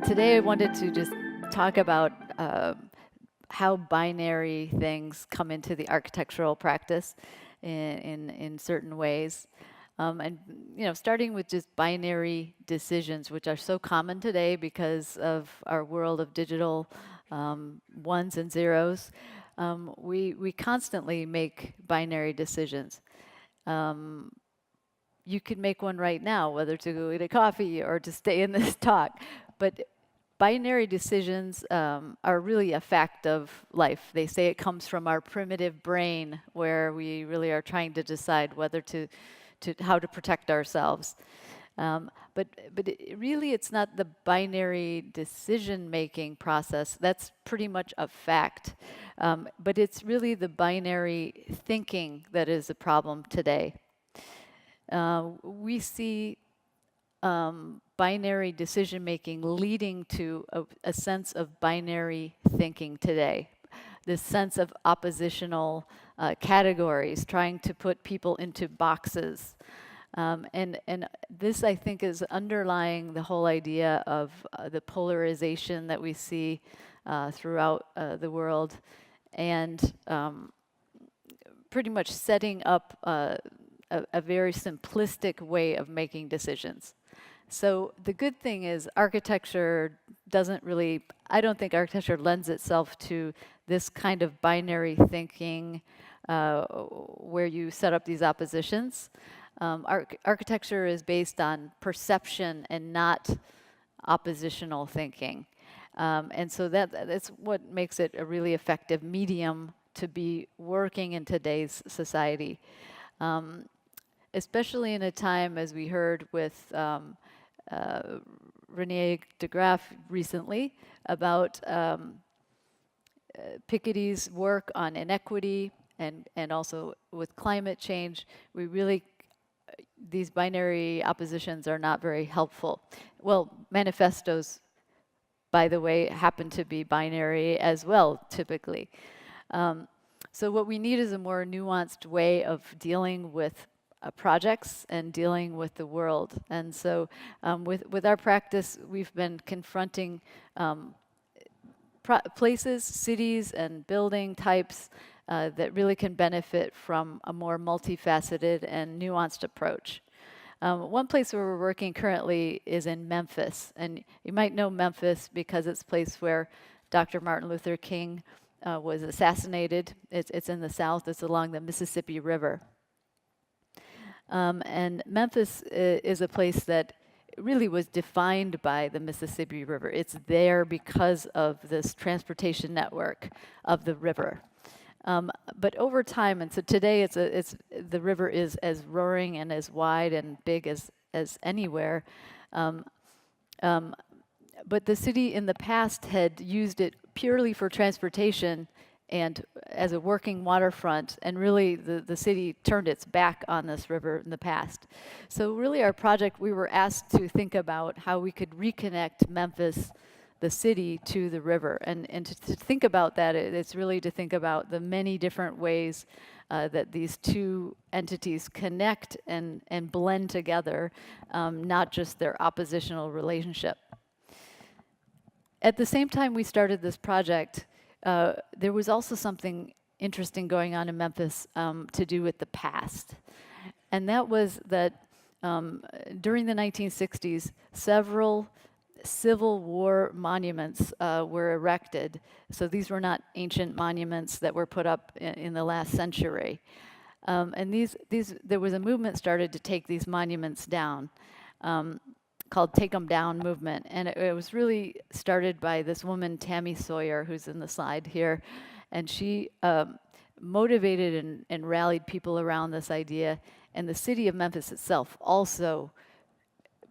Today I wanted to just talk about how binary things come into the architectural practice in certain ways. And starting with just binary decisions, which are so common today because of our world of digital ones and zeros. We constantly make binary decisions. You could make one right now, whether to go eat a coffee or to stay in this talk. But binary decisions are really a fact of life. They say it comes from our primitive brain, where we really are trying to decide whether how to protect ourselves. But really, it's not the binary decision-making process. That's pretty much a fact. But it's really the binary thinking that is the problem today. We see binary decision making leading to a sense of binary thinking today. This sense of oppositional categories, trying to put people into boxes. And this, I think, is underlying the whole idea of the polarization that we see throughout the world, and pretty much setting up a very simplistic way of making decisions. So the good thing is architecture doesn't really, I don't think architecture lends itself to this kind of binary thinking where you set up these oppositions. Architecture is based on perception and not oppositional thinking. And so that's what makes it a really effective medium to be working in today's society. Especially in a time, as we heard with René de Graaf recently, about Piketty's work on inequity and also with climate change. We really, these binary oppositions are not very helpful. Well, manifestos, by the way, happen to be binary as well, typically. So what we need is a more nuanced way of dealing with projects and dealing with the world. And so with our practice, we've been confronting places, cities, and building types that really can benefit from a more multifaceted and nuanced approach. One place where we're working currently is in Memphis. And you might know Memphis because it's a place where Dr. Martin Luther King was assassinated. It's in the South. It's along the Mississippi River. And Memphis is a place that really was defined by the Mississippi River. It's there because of this transportation network of the river. But over time, and so today the river is as roaring and as wide and big as anywhere. But the city in the past had used it purely for transportation and as a working waterfront, and really the city turned its back on this river in the past. So really our project, we were asked to think about how we could reconnect Memphis, the city, to the river. And to think about that, it's really to think about the many different ways that these two entities connect and blend together, not just their oppositional relationship. At the same time we started this project, there was also something interesting going on in Memphis to do with the past. And that was that during the 1960s, several Civil War monuments were erected. So these were not ancient monuments that were put up in the last century. And there was a movement started to take these monuments down. Called Take 'em Down movement. And it was really started by this woman, Tammy Sawyer, who's in the slide here. And she motivated and rallied people around this idea. And the city of Memphis itself also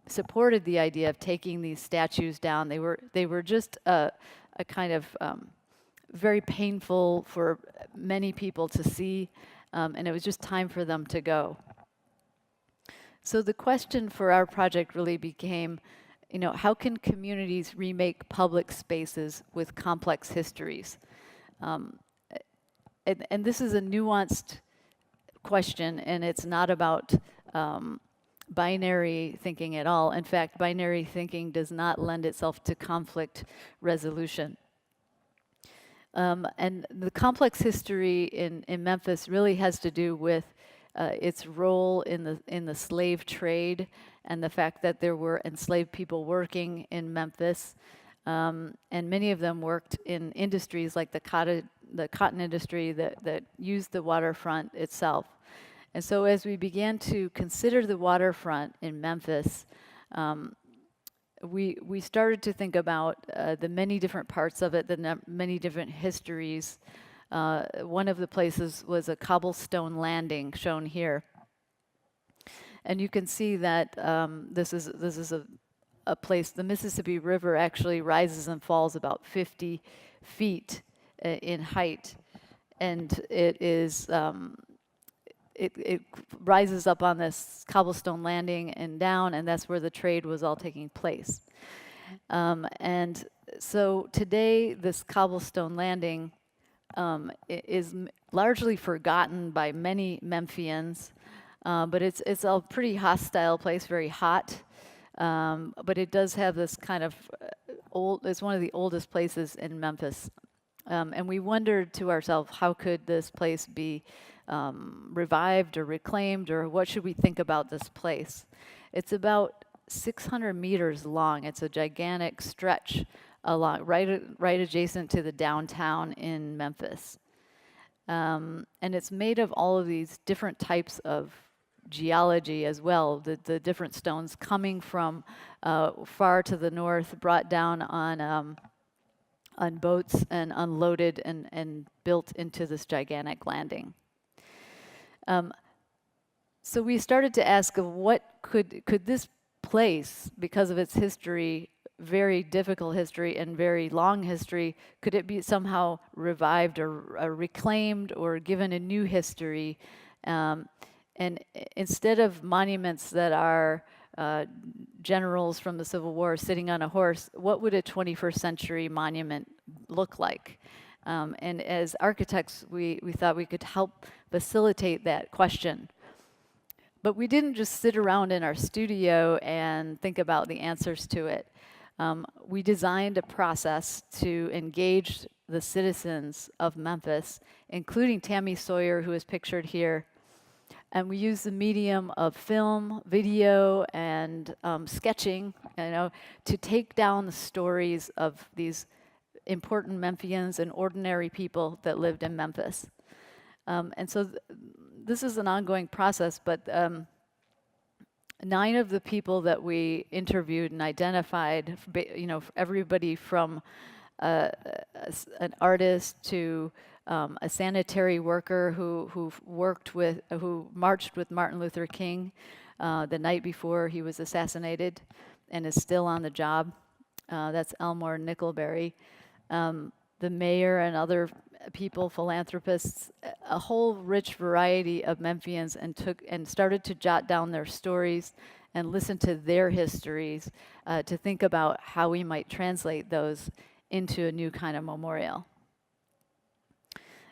supported the idea of taking these statues down. They were just a kind of very painful for many people to see. And it was just time for them to go. So the question for our project really became, how can communities remake public spaces with complex histories? And this is a nuanced question, and it's not about binary thinking at all. In fact, binary thinking does not lend itself to conflict resolution. And the complex history in Memphis really has to do with its role in the slave trade and the fact that there were enslaved people working in Memphis. And many of them worked in industries like the cotton industry that used the waterfront itself. And so as we began to consider the waterfront in Memphis, we started to think about the many different parts of it, the many different histories. One of the places was a cobblestone landing shown here. And you can see that this is a place, the Mississippi River actually rises and falls about 50 feet in height. And it is, it rises up on this cobblestone landing and down, and that's where the trade was all taking place. And so today, this cobblestone landing is largely forgotten by many Memphians, but it's a pretty hostile place, very hot. But it does have this kind of it's one of the oldest places in Memphis. And we wondered to ourselves, how could this place be revived or reclaimed, or what should we think about this place? It's about 600 meters long. It's a gigantic stretch along, right adjacent to the downtown in Memphis. And it's made of all of these different types of geology as well, the different stones coming from far to the north, brought down on boats and unloaded and built into this gigantic landing. So we started to ask of what could this place, because of its history, very difficult history and very long history, could it be somehow revived or reclaimed or given a new history? And instead of monuments that are generals from the Civil War sitting on a horse, what would a 21st century monument look like? And as architects, we thought we could help facilitate that question. But we didn't just sit around in our studio and think about the answers to it. We designed a process to engage the citizens of Memphis, including Tammy Sawyer, who is pictured here. And we used the medium of film, video, and sketching, to take down the stories of these important Memphians and ordinary people that lived in Memphis. And so this is an ongoing process, but 9 of the people that we interviewed and identified, everybody from an artist to a sanitary worker who marched with Martin Luther King the night before he was assassinated and is still on the job. That's Elmore Nickelberry. The mayor and other people, philanthropists, a whole rich variety of Memphians, and started to jot down their stories and listen to their histories to think about how we might translate those into a new kind of memorial.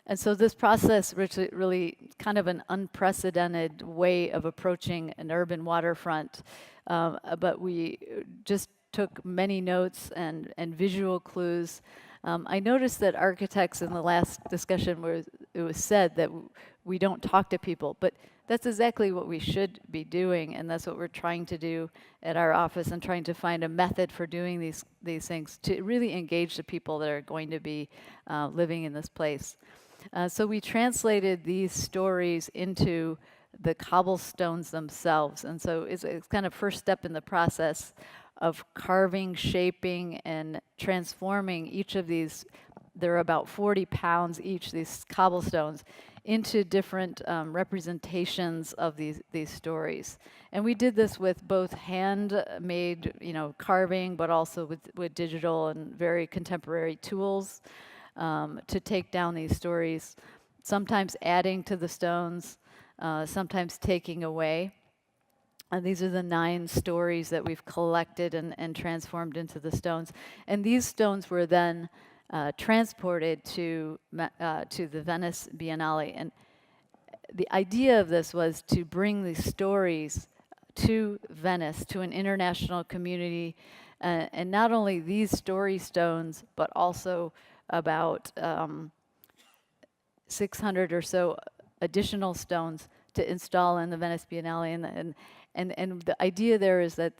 And so this process really kind of an unprecedented way of approaching an urban waterfront, but we just took many notes and visual clues. I noticed that architects in the last discussion it was said that we don't talk to people, but that's exactly what we should be doing, and that's what we're trying to do at our office, and trying to find a method for doing these things to really engage the people that are going to be living in this place. So we translated these stories into the cobblestones themselves, and so it's kind of first step in the process of carving, shaping, and transforming each of these. They're about 40 pounds each, these cobblestones, into different representations of these stories. And we did this with both handmade, carving, but also with digital and very contemporary tools to take down these stories, sometimes adding to the stones, sometimes taking away. And these are the 9 stories that we've collected and transformed into the stones. And these stones were then transported to the Venice Biennale. And the idea of this was to bring these stories to Venice, to an international community, and not only these story stones, but also about 600 or so additional stones to install in the Venice Biennale. And the idea there is that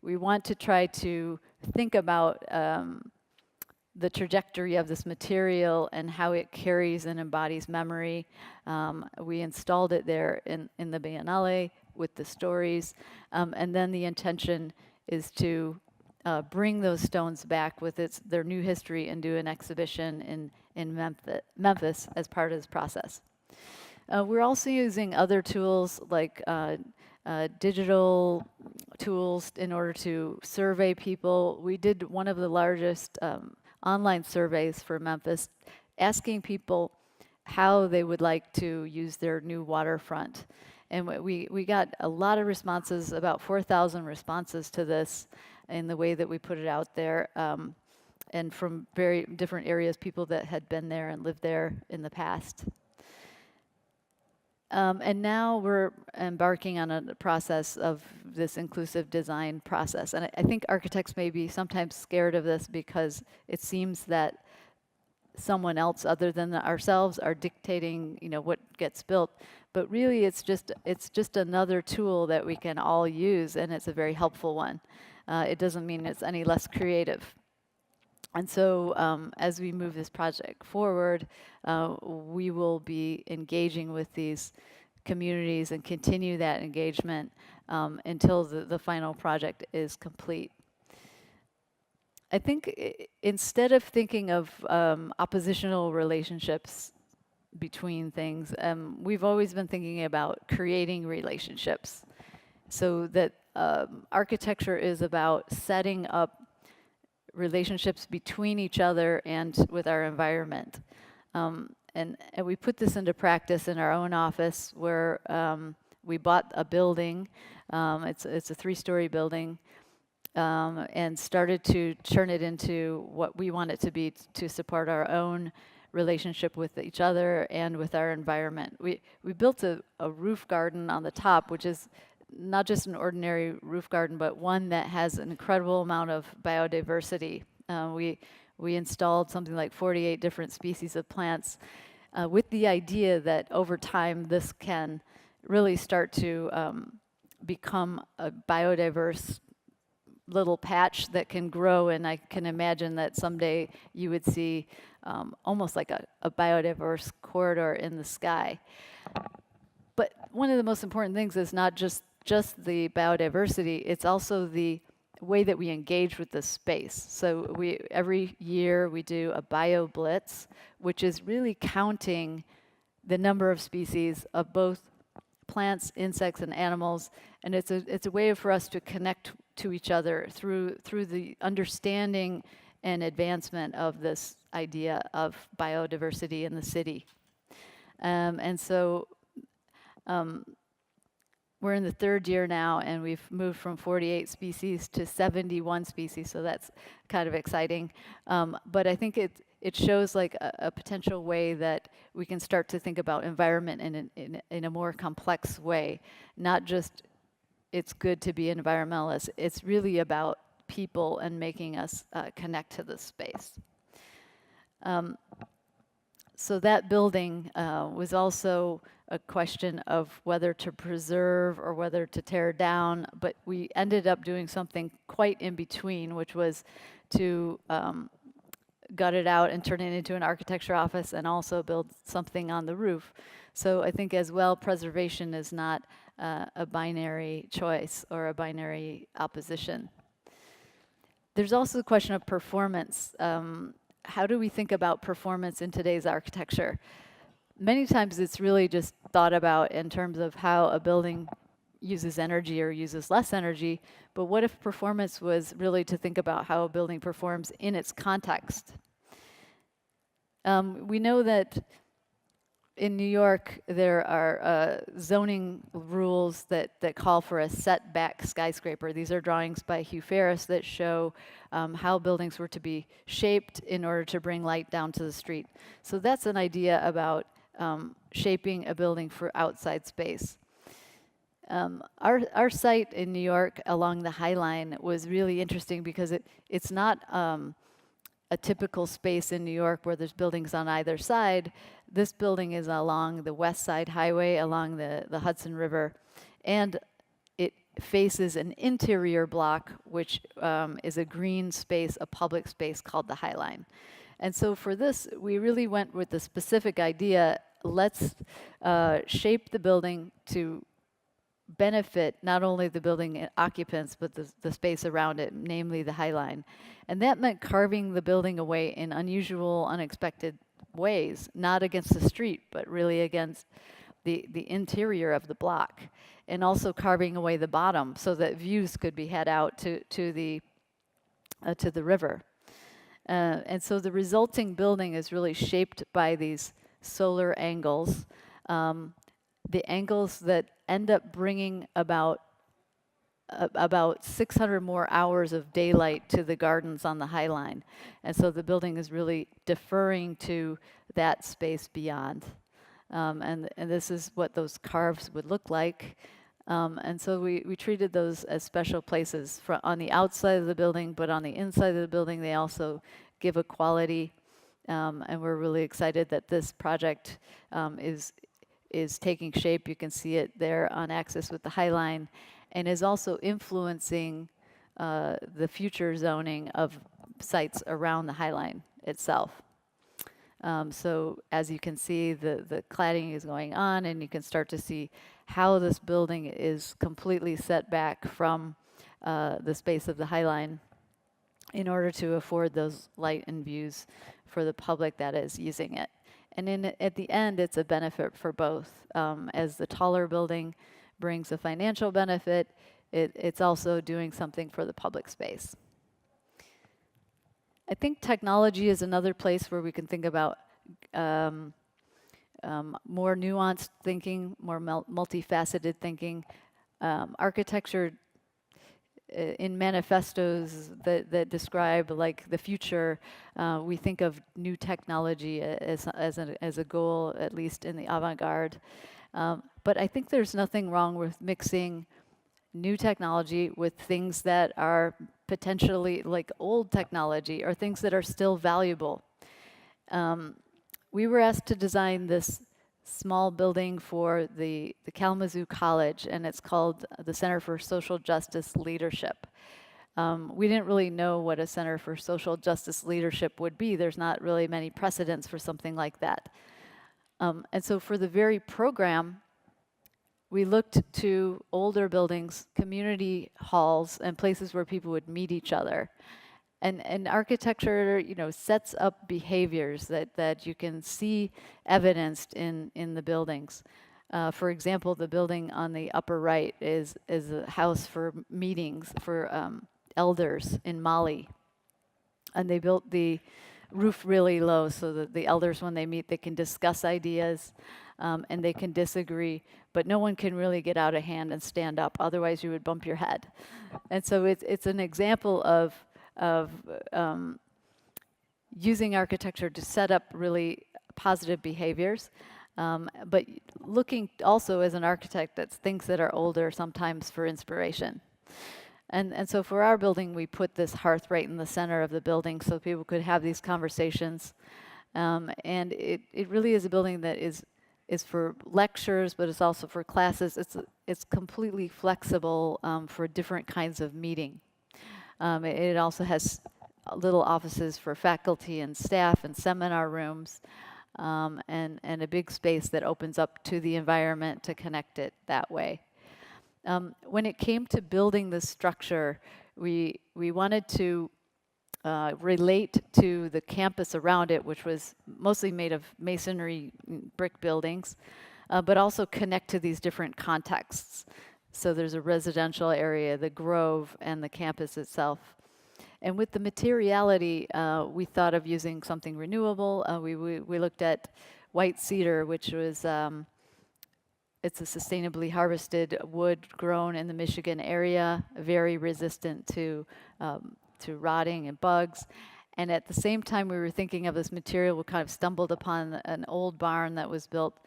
we want to try to think about the trajectory of this material and how it carries and embodies memory. We installed it there in the Biennale with the stories. And then the intention is to bring those stones back with their new history and do an exhibition in Memphis as part of this process. We're also using other tools like digital tools in order to survey people. We did one of the largest online surveys for Memphis, asking people how they would like to use their new waterfront. And we got a lot of responses, about 4,000 responses to this in the way that we put it out there. And from very different areas, people that had been there and lived there in the past. And now we're embarking on a process of this inclusive design process. And I think architects may be sometimes scared of this because it seems that someone else other than ourselves are dictating, what gets built. But really, it's just another tool that we can all use, and it's a very helpful one. It doesn't mean it's any less creative. And so as we move this project forward, we will be engaging with these communities and continue that engagement until the final project is complete. I think instead of thinking of oppositional relationships between things, we've always been thinking about creating relationships. So that architecture is about setting up relationships between each other and with our environment. And we put this into practice in our own office where we bought a building. It's a 3-story building and started to turn it into what we want it to be to support our own relationship with each other and with our environment. We built a roof garden on the top, which is not just an ordinary roof garden, but one that has an incredible amount of biodiversity. We installed something like 48 different species of plants with the idea that over time this can really start to become a biodiverse little patch that can grow, and I can imagine that someday you would see almost like a biodiverse corridor in the sky. But one of the most important things is not just the biodiversity, it's also the way that we engage with the space. So every year we do a bio blitz, which is really counting the number of species of both plants, insects, and animals, and it's a way for us to connect to each other through the understanding and advancement of this idea of biodiversity in the city. And so we're in the 3rd year now, and we've moved from 48 species to 71 species, so that's kind of exciting. But I think it shows like a potential way that we can start to think about environment in a more complex way. Not just it's good to be environmentalists, it's really about people and making us connect to the space. So that building was also a question of whether to preserve or whether to tear down, but we ended up doing something quite in between, which was to gut it out and turn it into an architecture office and also build something on the roof. So I think as well, preservation is not a binary choice or a binary opposition. There's also the question of performance. How do we think about performance in today's architecture? Many times it's really just thought about in terms of how a building uses energy or uses less energy, but what if performance was really to think about how a building performs in its context? We know that in New York there are zoning rules that call for a setback skyscraper. These are drawings by Hugh Ferris that show how buildings were to be shaped in order to bring light down to the street. So that's an idea about shaping a building for outside space. Our site in New York along the High Line was really interesting because it's not a typical space in New York where there's buildings on either side. This building is along the West Side Highway, along the Hudson River, and it faces an interior block, which is a green space, a public space called the High Line. And so for this, we really went with the specific idea, let's shape the building to benefit not only the building occupants, but the space around it, namely the High Line. And that meant carving the building away in unusual, unexpected ways, not against the street, but really against the interior of the block, and also carving away the bottom so that views could be had out to the river. And so the resulting building is really shaped by these solar angles, the angles that end up bringing about 600 more hours of daylight to the gardens on the High Line. And so the building is really deferring to that space beyond. And this is what those carves would look like. And so we treated those as special places on the outside of the building, but on the inside of the building, they also give a quality. And we're really excited that this project is taking shape. You can see it there on axis with the High Line, and is also influencing the future zoning of sites around the High Line itself. So as you can see, the cladding is going on, and you can start to see how this building is completely set back from the space of the High Line in order to afford those light and views for the public that is using it. And at the end, it's a benefit for both. As the taller building brings a financial benefit, it's also doing something for the public space. I think technology is another place where we can think about more nuanced thinking, more multifaceted thinking. Architecture in manifestos that describe like the future, we think of new technology as a goal, at least in the avant-garde. But I think there's nothing wrong with mixing new technology with things that are potentially like old technology or things that are still valuable. We were asked to design this small building for the Kalamazoo College, and it's called the Center for Social Justice Leadership. We didn't really know what a Center for Social Justice Leadership would be. There's not really many precedents for something like that. And so for the very program, we looked to older buildings, community halls, and places where people would meet each other. And architecture, you know, sets up behaviors that you can see evidenced in the buildings. For example, the building on the upper right is a house for meetings for elders in Mali. And they built the roof really low so that the elders, when they meet, they can discuss ideas and they can disagree, but no one can really get out of hand and stand up, otherwise you would bump your head. And so it's an example of using architecture to set up really positive behaviors, but looking also as an architect at things that are older sometimes for inspiration. And so for our building, we put this hearth right in the center of the building so people could have these conversations. And it really is a building that is for lectures, but it's also for classes. It's completely flexible for different kinds of meeting. It also has little offices for faculty and staff and seminar rooms, and a big space that opens up to the environment to connect it that way. When it came to building the structure, we wanted to relate to the campus around it, which was mostly made of masonry brick buildings, but also connect to these different contexts. So there's a residential area, the Grove, and the campus itself. And with the materiality, we thought of using something renewable. We looked at white cedar, which was it's a sustainably harvested wood grown in the Michigan area, very resistant to rotting and bugs. And at the same time we were thinking of this material, we kind of stumbled upon an old barn that was built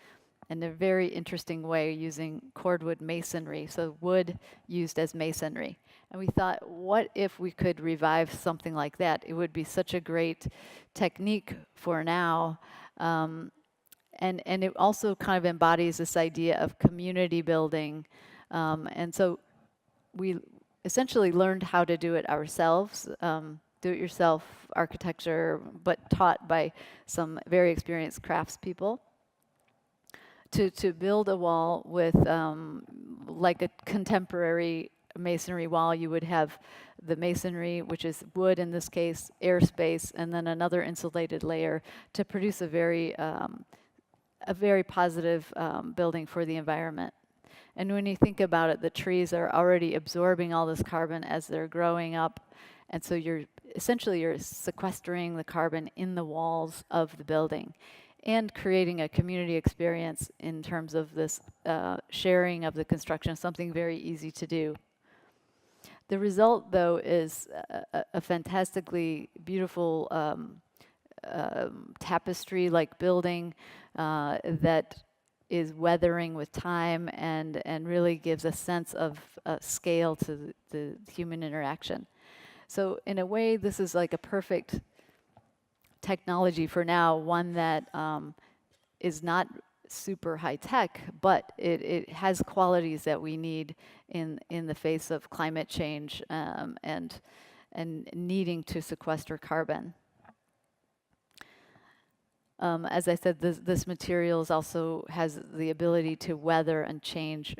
in a very interesting way using cordwood masonry, so wood used as masonry. And we thought, what if we could revive something like that? It would be such a great technique for now. And it also kind of embodies this idea of community building. And so we essentially learned how to do it ourselves, do-it-yourself architecture, but taught by some very experienced craftspeople. To build a wall with like a contemporary masonry wall, you would have the masonry, which is wood in this case, airspace, and then another insulated layer to produce a very positive building for the environment. And when you think about it, the trees are already absorbing all this carbon as they're growing up, and so you're sequestering the carbon in the walls of the building and creating a community experience in terms of this sharing of the construction, something very easy to do. The result, though, is a fantastically beautiful tapestry-like building that is weathering with time and really gives a sense of scale to the human interaction. So in a way, this is like a perfect technology for now, one that is not super high tech, but it has qualities that we need in the face of climate change and needing to sequester carbon. As I said, this materials also has the ability to weather and change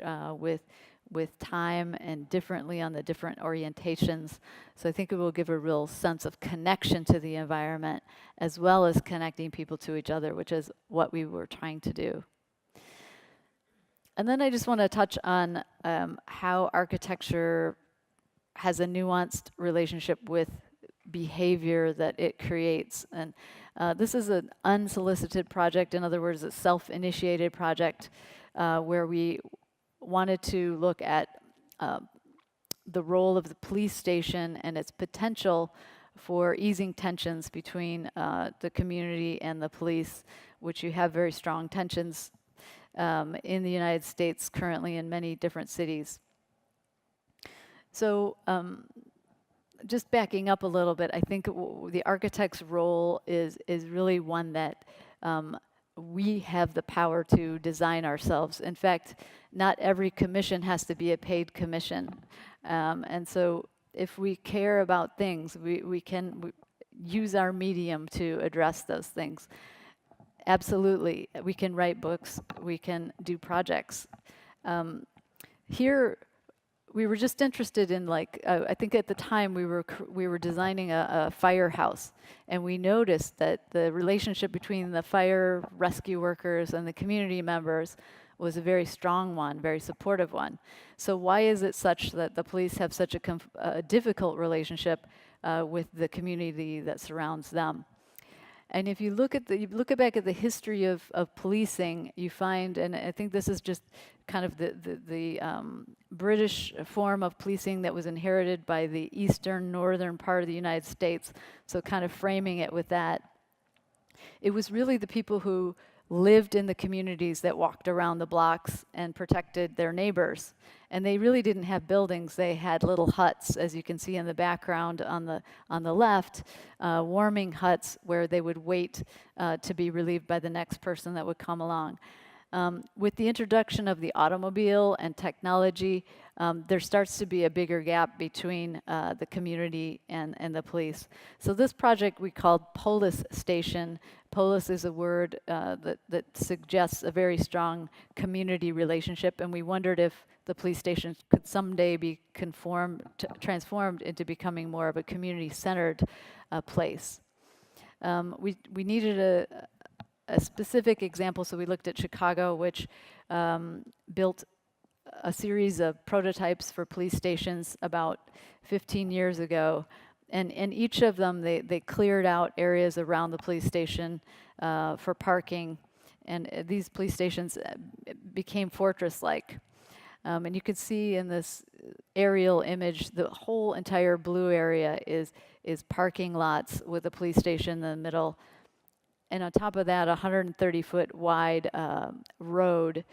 with time and differently on the different orientations. So I think it will give a real sense of connection to the environment as well as connecting people to each other, which is what we were trying to do. And then I just want to touch on how architecture has a nuanced relationship with behavior that it creates. And this is an unsolicited project, in other words, a self-initiated project where we wanted to look at the role of the police station and its potential for easing tensions between the community and the police, which you have very strong tensions in the United States currently in many different cities. So just backing up a little bit, I think the architect's role is really one that we have the power to design ourselves. In fact, not every commission has to be a paid commission. And so if we care about things, we can use our medium to address those things. Absolutely, we can write books, we can do projects. Here, we were just interested in I think at the time we were designing a firehouse, and we noticed that the relationship between the fire rescue workers and the community members was a very strong one, very supportive one. So why is it such that the police have such a difficult relationship with the community that surrounds them? And if you look back at the history of policing, you find, and I think this is just kind of the British form of policing that was inherited by the eastern, northern part of the United States, so kind of framing it with that. It was really the people who lived in the communities that walked around the blocks and protected their neighbors. And they really didn't have buildings. They had little huts, as you can see in the background on the left, warming huts where they would wait to be relieved by the next person that would come along. With the introduction of the automobile and technology, there starts to be a bigger gap between the community and the police. So this project we called Polis Station. Polis is a word that suggests a very strong community relationship, and we wondered if the police station could someday be transformed into becoming more of a community-centered place. We needed a specific example, so we looked at Chicago, which built a series of prototypes for police stations about 15 years ago. And in each of them, they cleared out areas around the police station for parking. And these police stations became fortress-like. And you can see in this aerial image, the whole entire blue area is parking lots with a police station in the middle. and on top of that, a 130-foot wide road.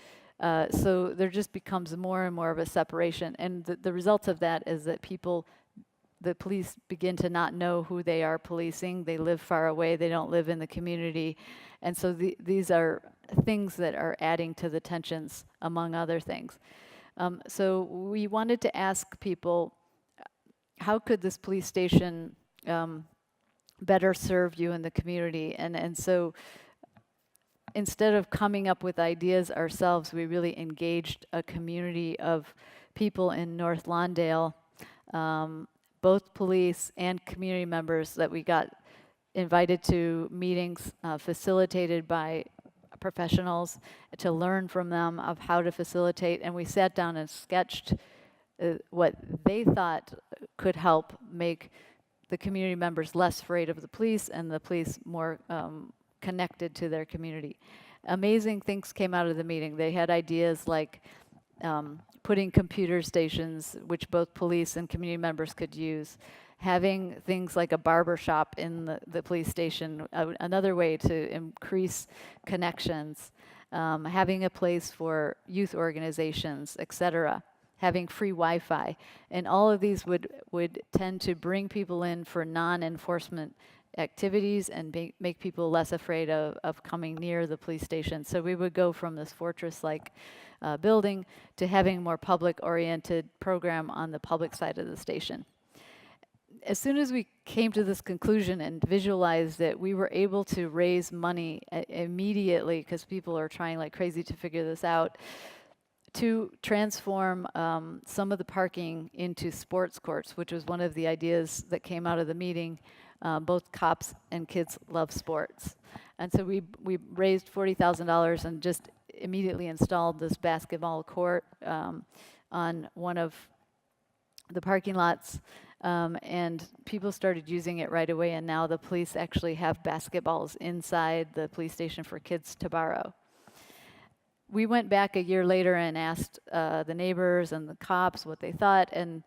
So there just becomes more and more of a separation. And the result of that is that the police begin to not know who they are policing. They live far away. They don't live in the community. And so these are things that are adding to the tensions, among other things. So we wanted to ask people, how could this police station better serve you in the community? And so instead of coming up with ideas ourselves, we really engaged a community of people in North Lawndale, both police and community members, that we got invited to meetings facilitated by professionals to learn from them of how to facilitate. And we sat down and sketched what they thought could help make the community members less afraid of the police and the police more connected to their community. Amazing things came out of the meeting. They had ideas like putting computer stations, which both police and community members could use, having things like a barber shop in the police station, another way to increase connections, having a place for youth organizations, etc., having free Wi-Fi. And all of these would tend to bring people in for non-enforcement activities and make people less afraid of coming near the police station. So we would go from this fortress-like building to having a more public-oriented program on the public side of the station. As soon as we came to this conclusion and visualized it, we were able to raise money immediately, because people are trying like crazy to figure this out, to transform some of the parking into sports courts, which was one of the ideas that came out of the meeting. Both cops and kids love sports. And so we raised $40,000 and just immediately installed this basketball court on one of the parking lots. And people started using it right away, and now the police actually have basketballs inside the police station for kids to borrow. We went back a year later and asked the neighbors and the cops what they thought, and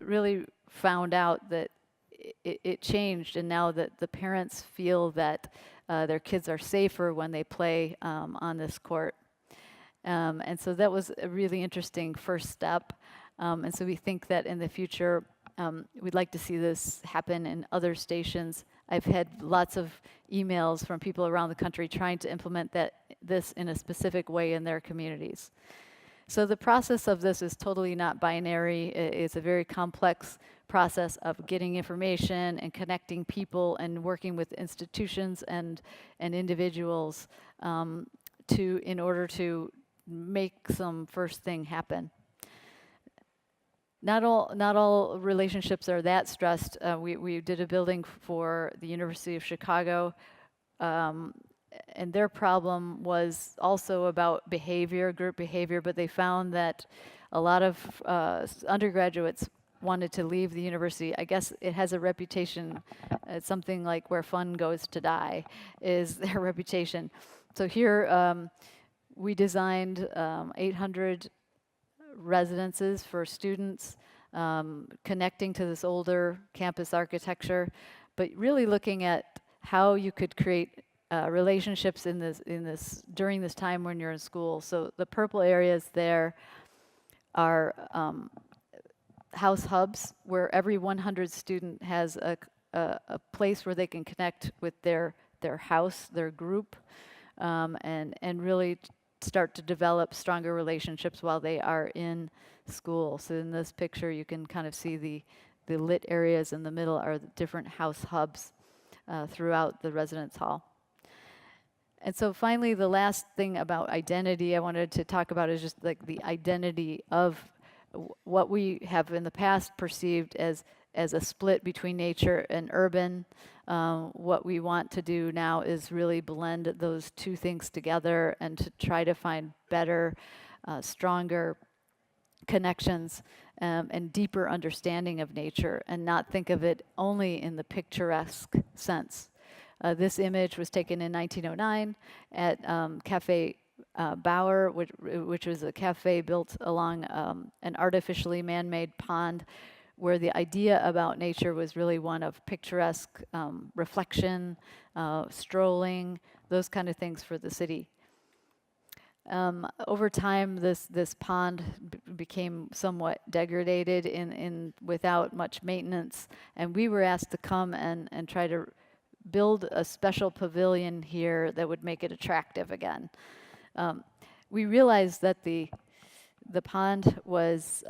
really found out that it changed, and now that the parents feel that their kids are safer when they play on this court. And so that was a really interesting first step. And so we think that in the future, we'd like to see this happen in other stations. I've had lots of emails from people around the country trying to implement this in a specific way in their communities. So the process of this is totally not binary. It's a very complex process of getting information and connecting people and working with institutions and individuals in order to make some first thing happen. Not all relationships are that stressed. We did a building for the University of Chicago, and their problem was also about behavior, group behavior, but they found that a lot of undergraduates wanted to leave the university. I guess it has a reputation, it's something like where fun goes to die, is their reputation. So here we designed 800 residences for students, connecting to this older campus architecture, but really looking at how you could create relationships during this time when you're in school. So the purple areas there are house hubs, where every 100 student has a place where they can connect with their house, their group, and really start to develop stronger relationships while they are in school. So in this picture, you can kind of see the lit areas in the middle are the different house hubs throughout the residence hall. And so finally, the last thing about identity I wanted to talk about is just like the identity of what we have in the past perceived as a split between nature and urban. What we want to do now is really blend those two things together and to try to find better, stronger connections and deeper understanding of nature, and not think of it only in the picturesque sense. This image was taken in 1909 at Cafe Bauer, which was a cafe built along an artificially man-made pond, where the idea about nature was really one of picturesque reflection, strolling, those kind of things for the city. Over time, this pond became somewhat degraded without much maintenance, and we were asked to come and try to build a special pavilion here that would make it attractive again. We realized that the pond was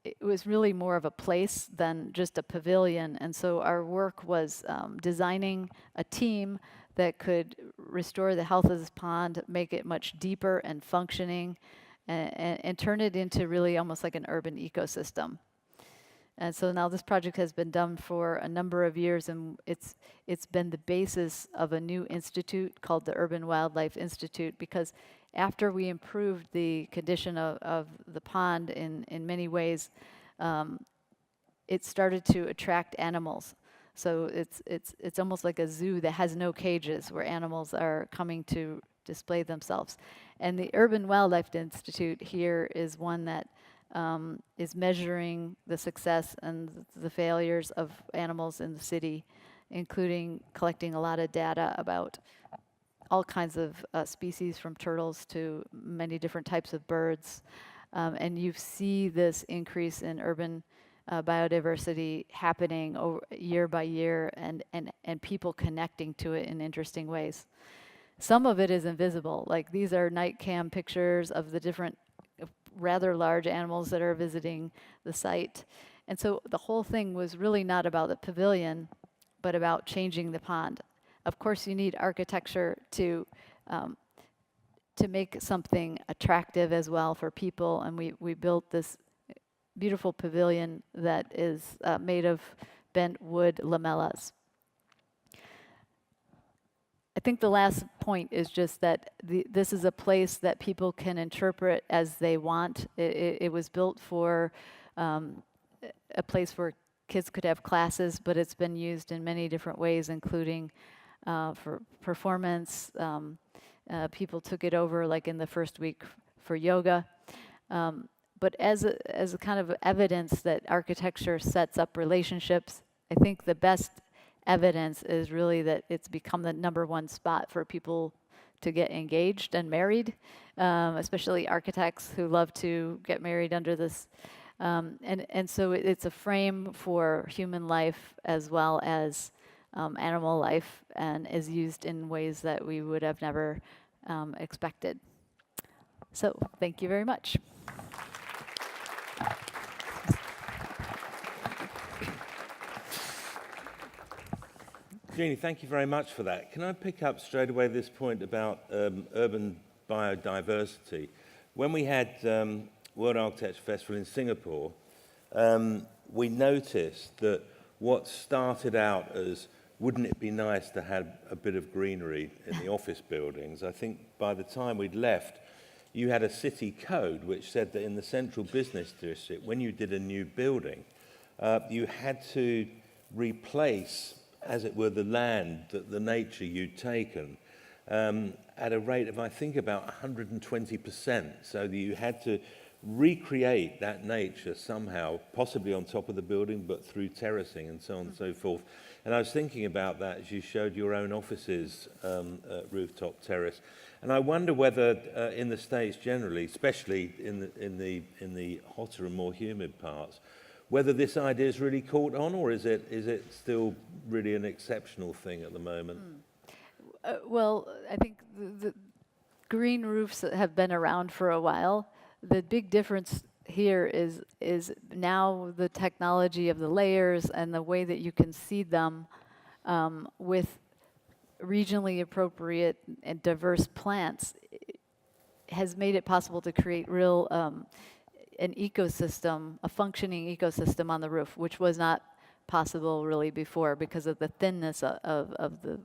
it was really more of a place than just a pavilion, and so our work was designing a team that could restore the health of this pond, make it much deeper and functioning, and turn it into really almost like an urban ecosystem. And so now this project has been done for a number of years, and it's been the basis of a new institute called the Urban Wildlife Institute, because after we improved the condition of the pond in many ways, it started to attract animals. So it's almost like a zoo that has no cages, where animals are coming to display themselves. And the Urban Wildlife Institute here is one that is measuring the success and the failures of animals in the city, including collecting a lot of data about all kinds of species, from turtles to many different types of birds. And you see this increase in urban biodiversity happening year by year, and people connecting to it in interesting ways. Some of it is invisible, like these are night cam pictures of the different rather large animals that are visiting the site. And so the whole thing was really not about the pavilion, but about changing the pond. Of course, you need architecture to make something attractive as well for people, and we built this beautiful pavilion that is made of bent wood lamellas. I think the last point is just that this is a place that people can interpret as they want. It was built for a place where kids could have classes, but it's been used in many different ways, including for performance. People took it over, like in the first week, for yoga. But as a kind of evidence that architecture sets up relationships, I think the best evidence is really that it's become the #1 spot for people to get engaged and married, especially architects who love to get married under this. And so it's a frame for human life as well as animal life, and is used in ways that we would have never expected. So thank you very much. Jeanne, thank you very much for that. Can I pick up straight away this point about urban biodiversity? When we had World Architecture Festival in Singapore, we noticed that what started out as wouldn't it be nice to have a bit of greenery in the office buildings, I think by the time we'd left, you had a city code which said that in the central business district, when you did a new building, you had to replace, as it were, the land, the nature you'd taken, at a rate of, I think, about 120%. So that you had to recreate that nature somehow, possibly on top of the building, but through terracing and so on and so forth. And I was thinking about that as you showed your own offices rooftop terrace. And I wonder whether in the States generally, especially in the hotter and more humid parts, whether this idea is really caught on, or is it still really an exceptional thing at the moment? Well, I think the green roofs have been around for a while. The big difference here is now the technology of the layers and the way that you can seed them with regionally appropriate and diverse plants has made it possible to create real an ecosystem, a functioning ecosystem on the roof, which was not possible really before because of the thinness of the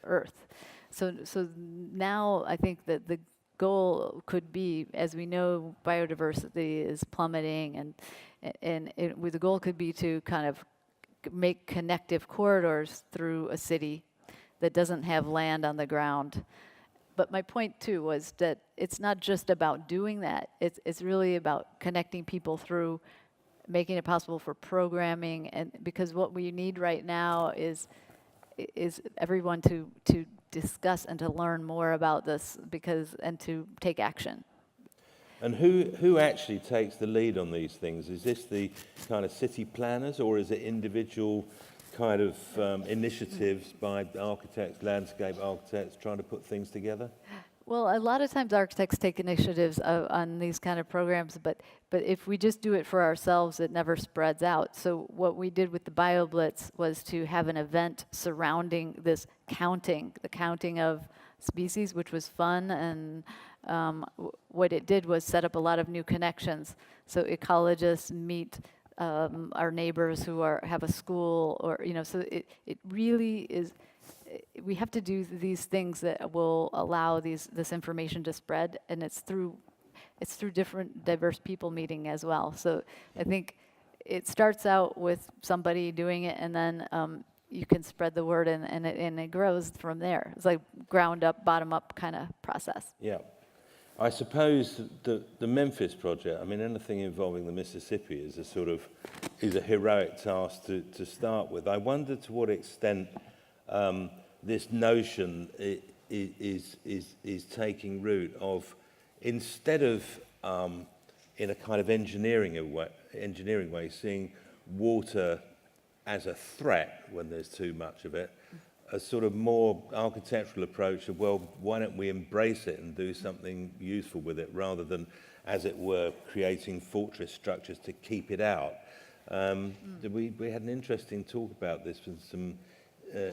earth. So now I think that the goal could be, as we know, biodiversity is plummeting, and the goal could be to kind of make connective corridors through a city that doesn't have land on the ground. But my point too was that it's not just about doing that. It's really about connecting people through making it possible for programming, and because what we need right now is everyone to discuss and to learn more about this, and to take action. And who actually takes the lead on these things? Is this the kind of city planners, or is it individual kind of initiatives by architects, landscape architects, trying to put things together? Well, a lot of times architects take initiatives on these kind of programs, but if we just do it for ourselves, it never spreads out. So what we did with the BioBlitz was to have an event surrounding this the counting of species, which was fun, and what it did was set up a lot of new connections. So ecologists meet our neighbors who have a school, or so it really is. We have to do these things that will allow this information to spread, and it's through different diverse people meeting as well. So I think it starts out with somebody doing it, and then you can spread the word, and it grows from there. It's like ground up, bottom up kind of process. Yeah. I suppose the Memphis project, I mean, anything involving the Mississippi is a heroic task to start with. I wonder to what extent this notion is taking root of, instead of in a kind of engineering way, seeing water as a threat when there's too much of it, a sort of more architectural approach of, well, why don't we embrace it and do something useful with it, rather than, as it were, creating fortress structures to keep it out. We had an interesting talk about this with some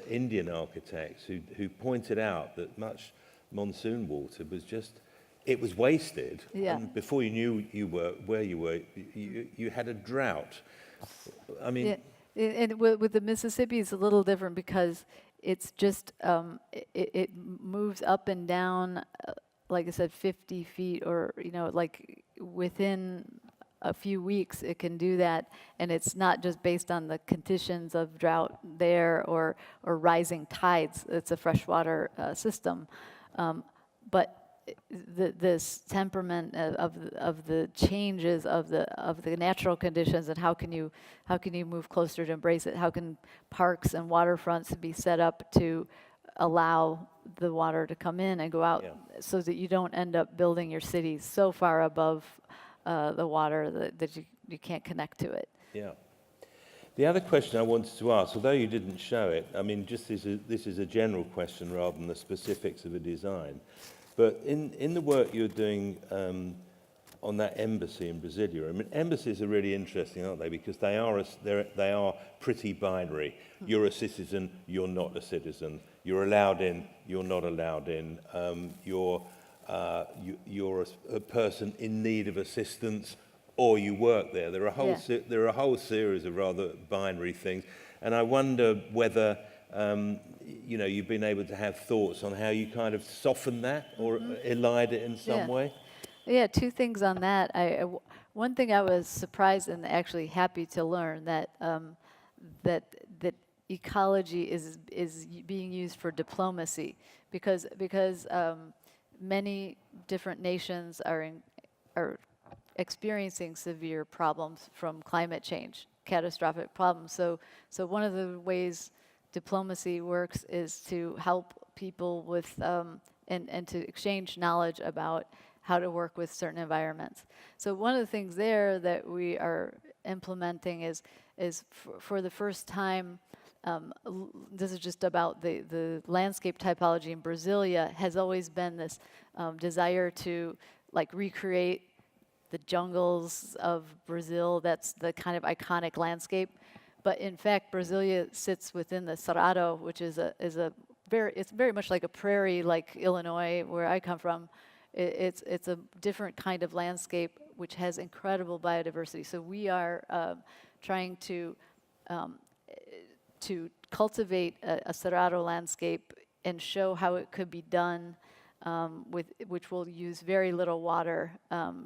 Indian architects who pointed out that much monsoon water was wasted. Yeah. And before you knew where you were, you had a drought. I mean, Yeah. And with the Mississippi, it's a little different because it's just, it moves up and down, like I said, 50 feet, or, like within a few weeks it can do that. And it's not just based on the conditions of drought there or rising tides. It's a freshwater system. But this temperament of the changes of the natural conditions, and how can you move closer to embrace it? How can parks and waterfronts be set up to allow the water to come in and go out, so that you don't end up building your cities so far above the water that you can't connect to it? Yeah. The other question I wanted to ask, although you didn't show it, I mean, this is a general question rather than the specifics of a design. But in the work you're doing on that embassy in Brasilia, I mean, embassies are really interesting, aren't they? Because they are pretty binary. You're a citizen, you're not a citizen. You're allowed in, you're not allowed in. You're a person in need of assistance, or you work there. There are a whole series of rather binary things, and I wonder whether you've been able to have thoughts on how you kind of soften that or elide it in some way. Yeah, two things on that. One thing I was surprised and actually happy to learn that ecology is being used for diplomacy, because many different nations are experiencing severe problems from climate change, catastrophic problems. So one of the ways diplomacy works is to help people with and to exchange knowledge about how to work with certain environments. So one of the things there that we are implementing is for the first time, this is just about the landscape typology in Brasilia, has always been this desire to recreate the jungles of Brazil. That's the kind of iconic landscape. But in fact, Brasilia sits within the Cerrado, which is very much like a prairie, like Illinois, where I come from. It's a different kind of landscape which has incredible biodiversity. So we are trying to cultivate a Cerrado landscape and show how it could be done, which will use very little water,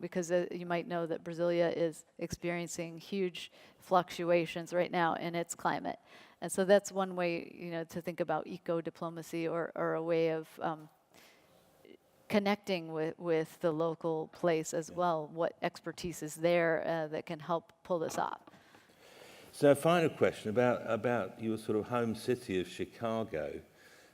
because you might know that Brasilia is experiencing huge fluctuations right now in its climate. And so that's one way, to think about eco-diplomacy, or a way of connecting with the local place as well. What expertise is there that can help pull this off? So a final question about your sort of home city of Chicago.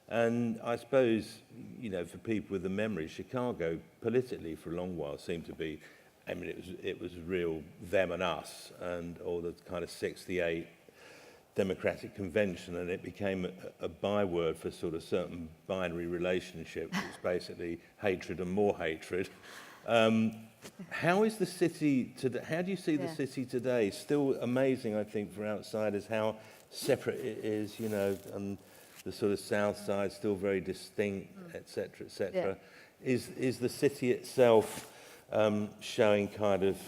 And I suppose, you know, for people with the memory, Chicago politically for a long while seemed to be, I mean, it was real them and us, and all the kind of 68 Democratic Convention, and it became a byword for sort of certain binary relationships. It's basically hatred and more hatred. How is the city today? How do you see the city today? Still amazing, I think, for outsiders how separate it is, you know, and the sort of south side still very distinct, etc., etc. Is the city itself showing kind of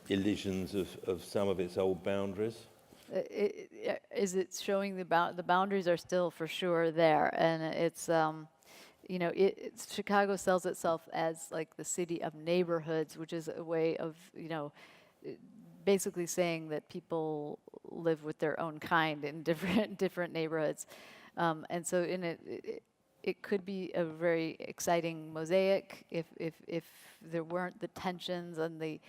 illusions of some of its old boundaries? Is it showing the boundaries are still for sure there, and it's you know, Chicago sells itself as like the city of neighborhoods, which is a way of, you know, basically saying that people live with their own kind in different neighborhoods, and so in it could be a very exciting mosaic if there weren't the tensions and the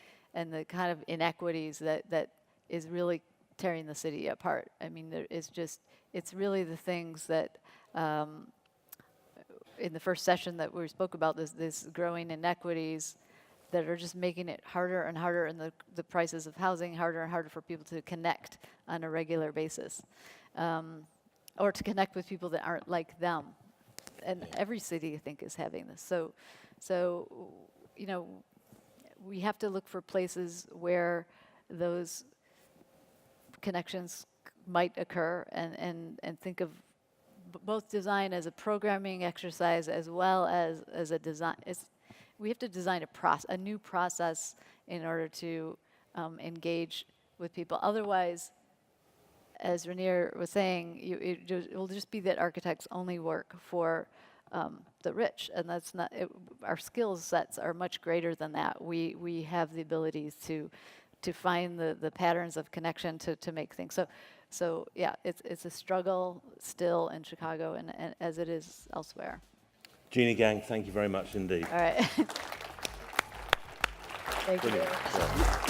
kind of inequities that is really tearing the city apart. I mean, it's really the things that in the first session that we spoke about, this growing inequities that are just making it harder and harder, and the prices of housing harder and harder for people to connect on a regular basis, or to connect with people that aren't like them. And every city, I think, is having this. So, you know, we have to look for places where those connections might occur, and think of both design as a programming exercise as well as a design. We have to design a new process in order to engage with people. Otherwise, as Rainier was saying, it will just be that architects only work for the rich, and that's not. Our skill sets are much greater than that. We have the abilities to find the patterns of connection to make things. So yeah, it's a struggle still in Chicago, and as it is elsewhere. Jeanne Gang, thank you very much indeed. All right. Thank you. Brilliant. Yeah.